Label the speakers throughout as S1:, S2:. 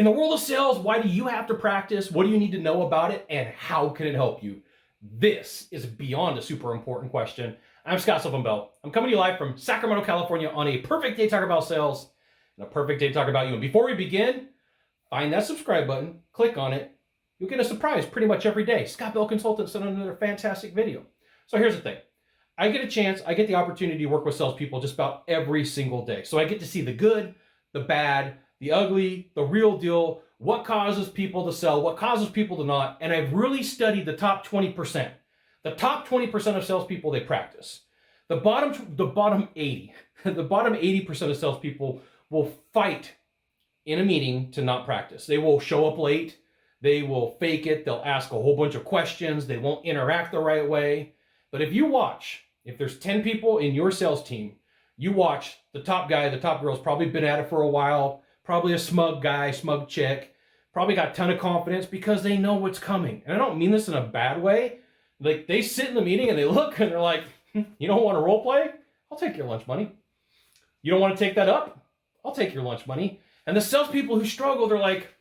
S1: In the world of sales, why do you have to practice? What do you need to know about it? And how can it help you? This is beyond a super important question. I'm Sylvan Bell. I'm coming to you live from Sacramento, California on a perfect day to talk about sales and a perfect day to talk about you. And before we begin, find that subscribe button, click on it. You'll get a surprise pretty much every day. Scott Bell Consultants sent another fantastic video. So here's the thing. I get the opportunity to work with salespeople just about every single day. So I get to see the good, the bad, the ugly, the real deal, what causes people to sell, what causes people to not. And I've really studied the top 20%. The top 20% of salespeople, they practice. The bottom 80, the bottom 80% of salespeople will fight in a meeting to not practice. They will show up late. They will fake it. They'll ask a whole bunch of questions. They won't interact the right way. But if you watch, if there's 10 people in your sales team, you watch the top guy, the top girl's probably been at it for a while, probably a smug guy, smug chick, probably got a ton of confidence because they know what's coming. And I don't mean this in a bad way. Like, they sit in the meeting and they look and they're like, you don't want to role play? I'll take your lunch money. You don't want to take that up? I'll take your lunch money. And the salespeople who struggle, they're like,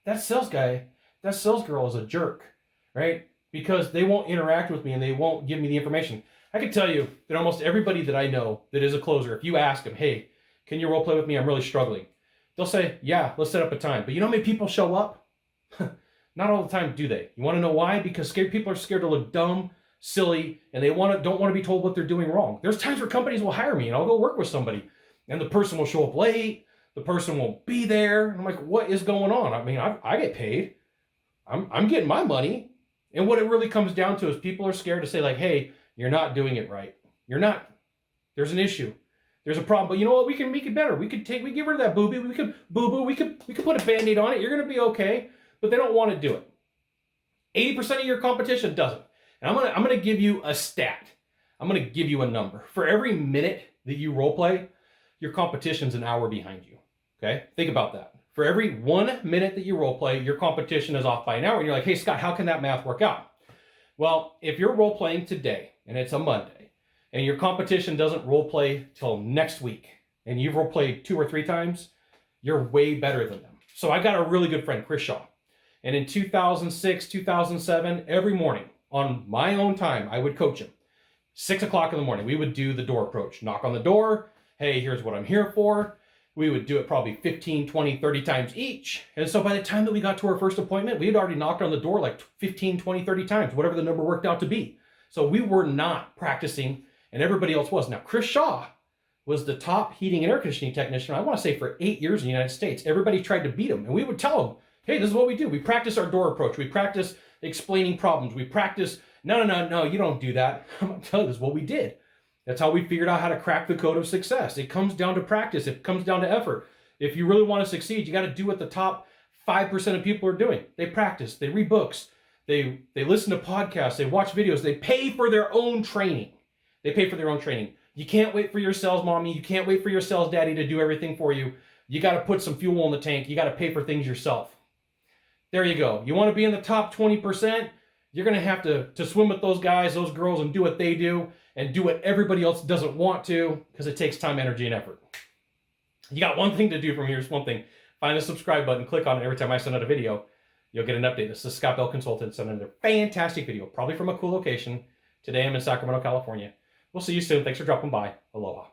S1: that sales guy, that sales girl is a jerk, right? Because they won't interact with me and they won't give me the information. I can tell you that almost everybody that I know that is a closer, if you ask them, hey, can you role play with me? I'm really struggling. They'll say, yeah, let's set up a time. But you know how many people show up? Not all the time, do they? You want to know why? Because people are scared to look dumb, silly, and they don't want to be told what they're doing wrong. There's times where companies will hire me and I'll go work with somebody and the person will show up late. The person won't be there. I'm like, what is going on? I mean, I get paid. I'm getting my money. And what it really comes down to is people are scared to say like, hey, you're not doing it right. You're not. There's an issue. There's a problem. But you know what? We can make it better. We get rid of that boo-boo. We could put a Band-Aid on it. You're going to be okay. But they don't want to do it. 80% of your competition doesn't. And I'm going to give you a stat. I'm going to give you a number. For every minute that you role play, your competition's an hour behind you. Okay? Think about that. For every 1 minute that you role play, your competition is off by an hour. And you're like, hey, Scott, how can that math work out? Well, if you're role playing today and it's a Monday and your competition doesn't role play till next week and you've role played 2 or 3 times, you're way better than them. So I got a really good friend, Chris Shaw. And in 2006, 2007, every morning on my own time, I would coach him. 6 o'clock in the morning, we would do the door approach. Knock on the door. Hey, here's what I'm here for. We would do it probably 15, 20, 30 times each. And so by the time that we got to our first appointment, we had already knocked on the door like 15, 20, 30 times, whatever the number worked out to be. So we were not practicing and everybody else was. Now, Chris Shaw was the top heating and air conditioning technician, I want to say for 8 years in the United States. Everybody tried to beat him. And we would tell him, hey, this is what we do. We practice our door approach. We practice explaining problems. We practice, no, you don't do that. I'm telling you, this is what we did. That's how we figured out how to crack the code of success. It comes down to practice. It comes down to effort. If you really want to succeed, you got to do what the top 5% of people are doing. They practice. They read books. They listen to podcasts. They watch videos. They pay for their own training. You can't wait for your sales mommy. You can't wait for your sales daddy to do everything for you. You got to put some fuel in the tank. You got to pay for things yourself. There you go. You want to be in the top 20%? You're going to have to swim with those guys, those girls, and do what they do and do what everybody else doesn't want to because it takes time, energy, and effort. You got one thing to do from here. Just one thing. Find the subscribe button, click on it. Every time I send out a video, you'll get an update. This is Scott Bell Consultants sending another fantastic video, probably from a cool location. Today I'm in Sacramento, California. We'll see you soon. Thanks for dropping by. Aloha.